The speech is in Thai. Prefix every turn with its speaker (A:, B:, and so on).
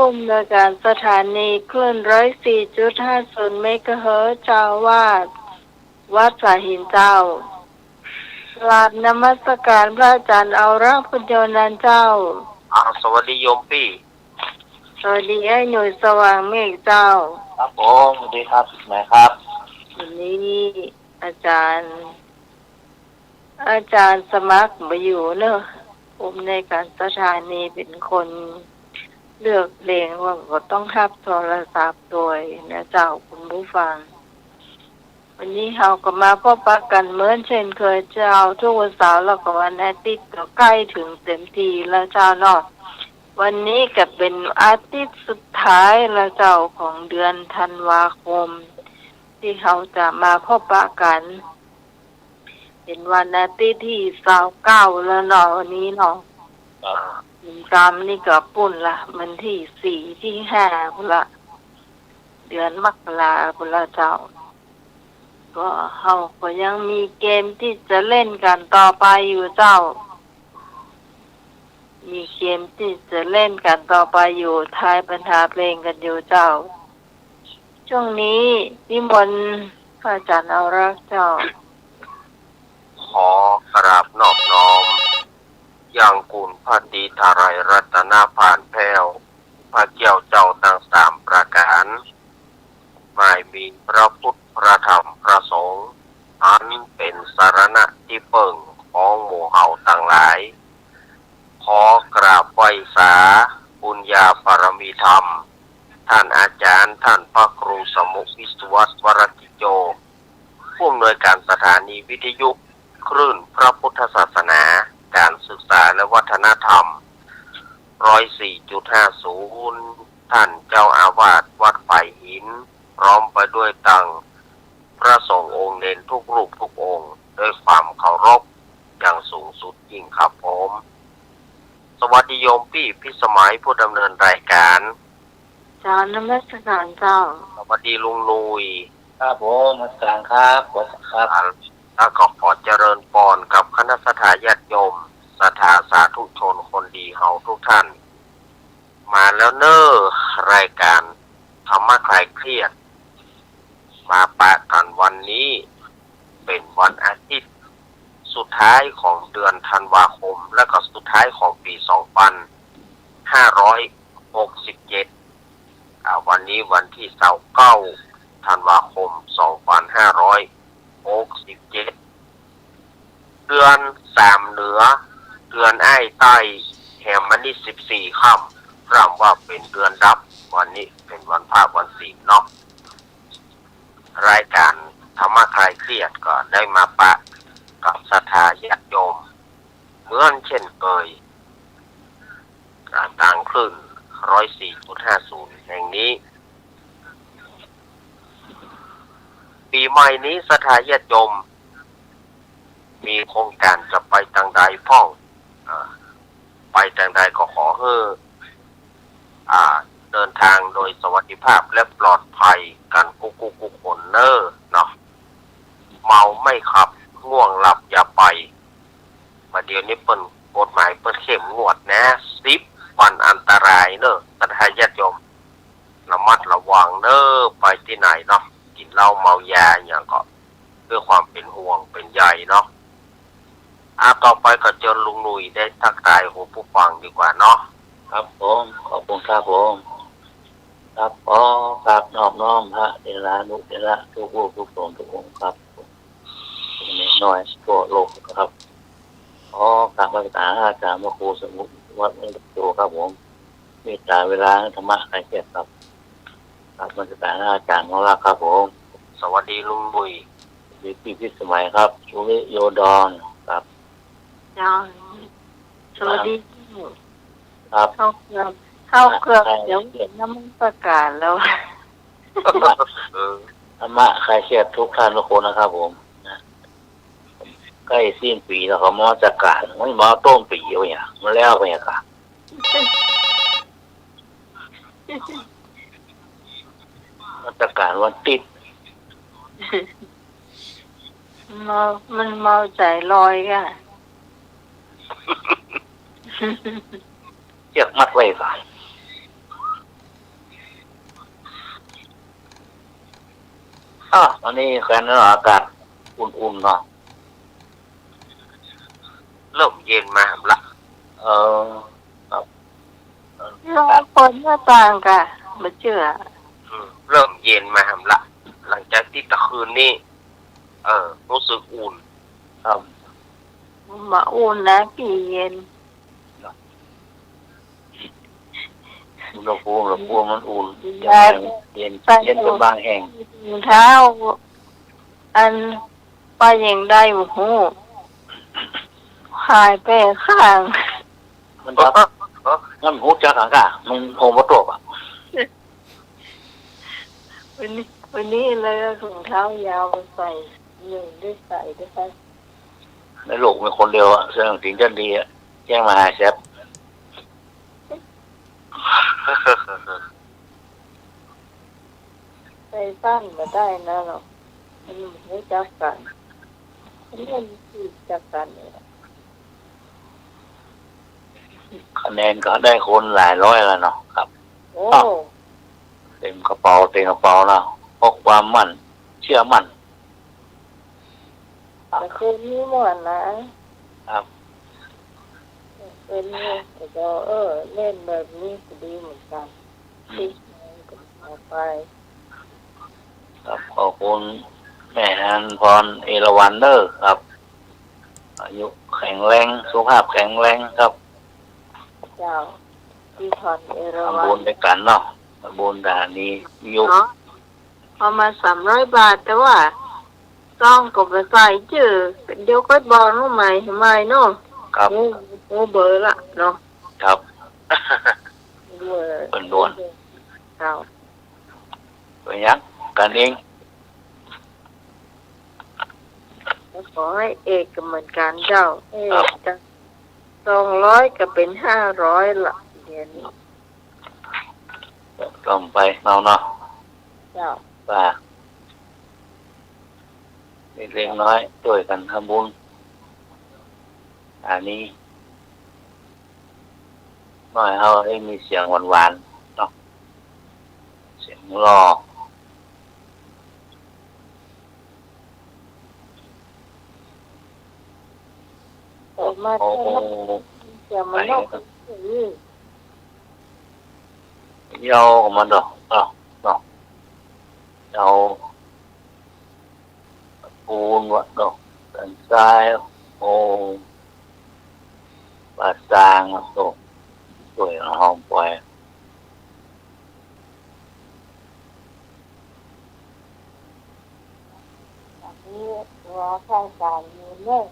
A: ผู้อำนวยการสถานีคลื่น104.50 เมกะเฮิรตซ์เจ้าวาดวัดสาหินเจ้ากราบนมัสการพระอาจารย์เอาระพุทธโยนันเจ้า
B: สวัสดีโยมพี่
A: สวัสดีไอ้หน่วยสว่างเมฆเจ้า
B: ครับผมสวัสดีครับแม่ครับ
A: วันนี้อาจารย์สมัครมาอยู่เนอะผมในการสถานีเป็นคนเลือกเพลงว่าก็ต้องทับโทรศัพท์โดยนะเจ้าคุณผู้ฟังวันนี้เราก็มาพบปะกันเหมือนเช่นเคยเจ้าทุกวันเสาร์แล้วก็วันอาทิตย์ก็ใกล้ถึงเต็มทีแล้วเจ้าเนาะวันนี้ก็เป็นอาทิตย์สุดท้ายแล้วเจ้าของเดือนธันวาคมที่เราจะมาพบปะกันเป็นวันอาทิตย์ที่29แล้วเนาะวันนี้เนาะตามนี่ก็ปุ่นละมันที่4ที่5พุ่นละเดือนมกราพุ่นละเจ้าก็เราก็ยังมีเกมที่จะเล่นกันต่อไปอยู่เจ้ามีเกมที่จะเล่นกันต่อไปอยู่ทายปัญหาเพลงกันอยู่เจ้าช่วงนี้นิมนต์พระอาจารย์เอารักเจ้า
B: ขอกราบนอบน้อมอย่างกุลพระดีทารายรัตนาผ่านแพ้วพระเจ้าเจ้าทั้ง3ประการไม่มีพระพุทธพระธรรมพระสงฆ์อันเป็นสรณะที่เบิ่งของหมู่เฮาทั้งหลายขอกราบไหว้สาบุญญาบารมีธรรมท่านอาจารย์ท่านพระครูสมุวิศวัตวรติโยผู้อำนวยการสถานีวิทยุคลื่นพระพุทธศาสนาการศึกษาและวัฒนธรรม104.50 ท่านเจ้าอาวาสวัดไผ่หินพร้อมไปด้วยตังพระสงฆ์องค์เน้นทุกรูปทุกองค์ด้วยความเคารพอย่างสูงสุดยิ่งครับผมสวัสดีโยมพี่พิสมัยผู้ดำเนินรายการ
A: เจ้านมัสการเจ้า
B: สวัสดีลุงนุย
C: ครับผมนมัสการครับครับ
B: แล้วก็ขอเจริญพรกับคณะสัตยาญาติโยมศรัทธาสาธุชนคนดีเฮาทุกท่านมาแล้วเนอรายการธรรมะคลายเครียดมาปะกันวันนี้เป็นวันอาทิตย์สุดท้ายของเดือนธันวาคมและก็สุดท้ายของปี2567วันนี้วันที่29ธันวาคม2567เดือน3เหนือเดือนอ้ายใต้แห่งมันนี่14ค่ำร่ำว่าเป็นเดือนดับวันนี้เป็นวันพระวันศีลเนาะรายการธรรมะคลายเครียดก็ได้มาปะกับศรัทธาญาติโยมเหมือนเช่นเคยต่างคลื่น104.50 แห่งนี้ปีใหม่นี้ศรัทธาญาติโยมมีโครงการจะไปทางใดพ้องไปทางใดก็ขอให้เดินทางโดยสวัสดิภาพและปลอดภัยกันกุกคนเนอเนาะเมาไม่ขับง่วงหลับอย่าไปมาเดี๋ยวนี้เปิ้นกฎหมายเปิ้นเข้มงวดนะ10 วันอันตรายเนอะศรัทธาญาติโยมระมัดระวังเนอะไปที่ไหนเนาะกินเหล้าเมายาอย่างก็เพื่อความเป็นห่วงเป็นใยเนาะต่อไปก็เจอลุงนุยได้ทักทายหูผู้ฟังดีกว่าเนาะ
C: ครับผมขอบคุณครับผมครับครับน้อมพระเดชะนุเดชะทุกผู้ทุกคนทุกองค์ครับเล็กน้อยทั่วโลกครับกราบพระอาจารย์พระครูสมุวัดโตครับผมเมตตาเวลาธรรมะคลายเครียดครับครับพระอาจารย์ของเราครับผม
B: สวัสดีลุงบุย
C: พี่พิสมัยครับสุริโยดรครับ
A: สวัสดี
C: ครับ
A: เข้าเกือบเดี๋ยวเห็นน้ำประกาศแล้ว
C: ธรรมะคลายเครียดทุกท่านทุกคนนะครับผมใกล้สิ้นปีแล้วเขามาจัดการไม่มาต้นปีเอาเนี่ยมาแล้วไปเนี่ยค่ะมาจัดการวันติด
A: มันเมาใจลอยก่ะ
C: เชือกมัดไว้ก่อน ตอนนี้แค่นั้นอากาศอุ่นๆเนาะ
B: เริ่มเย็นมาละ
C: เออครับ
A: ลองเปิดหน้าต่างกะมาเชื่อ
B: เริ่มเย็นมาละ หลังจากที่ตะคืนนี้รู้สึกอุ่น
C: ครับ
A: มาอุ่นนะพี่เย็น
C: อุณหภูมิมันอุ่นเย็นเป็นบางแห่ง
A: เท้าอันไปยังได้โอ้โหหายไปข้าง
C: มันจับงั้นหูจักอากาศมันโผล่มาตกอ่ะ
A: วันนี้เลยถุงเท้ายาวใส่หนึ่งได้ใส่ได้ไป
C: ในโลกมีคนเดียวอ่ะเสื่อสิ่งที่ดีอ่ะแจ้งมาหาแซฟ
A: ใส่สั้นมาได้นะหรอกมันไม่จับกันมันไม่จับกันเนี่ย
C: คะแนนก็ได้คนหลายร้อยแล้วเนาะครับ
A: โอ้
C: เต็มกระเป๋าเนาะเพราะความเชื่อมั่น
A: แต่คืนนี้หมดนะครับ คืนนี้ก็เล่นแบบนี้ก็ดีเหมือนกันที่ก็เอาไป
C: ครับขอบคุณแม่ฮันพรเอราวันเดอร์ครับ อายุแข็งแรงสุขภาพแข็งแรงครับ
A: เจ้าที่ถอนเอราวั
C: ทำบุ
A: ณ
C: ญด้วยกันเนาะทำบุญทหารนี้ยุค
A: เนาะเอามา300 บาทแต่ว่าต้องก็ไปใส่ชื่อเดี๋ยวก็บอกน้องใหม่ทำไมเนาะ
C: ครับ
A: โอ้เบอร์ละเนาะ
C: ครับ
A: ด้วย
C: เป็นด่วน
A: เจ้า
C: เป็นยังกันเอง
A: แล้วขอให้เอกก็เหมือนกันเจ้าเอกจะ200ก็เป็น500ละเดี๋ยวนี้
C: ต้องไปเอาเนาะ
A: เจ้า
C: ว่าเล็กๆน้อยช่วยกันทำบุญอันนี้น้อยเขาให้มีเสียงหวานๆเนาะเสียงรอ
A: เปิดมา
C: โอ้
A: เท่านั้นจะมานอกนี่
C: ยาวของมันดอกเนาะยาวปูนวะดอกสันทรายโอ้ปลาซางวะดอกสวยหอมปล่อย
A: อันนี้รอข้างการอยู่เนี่ย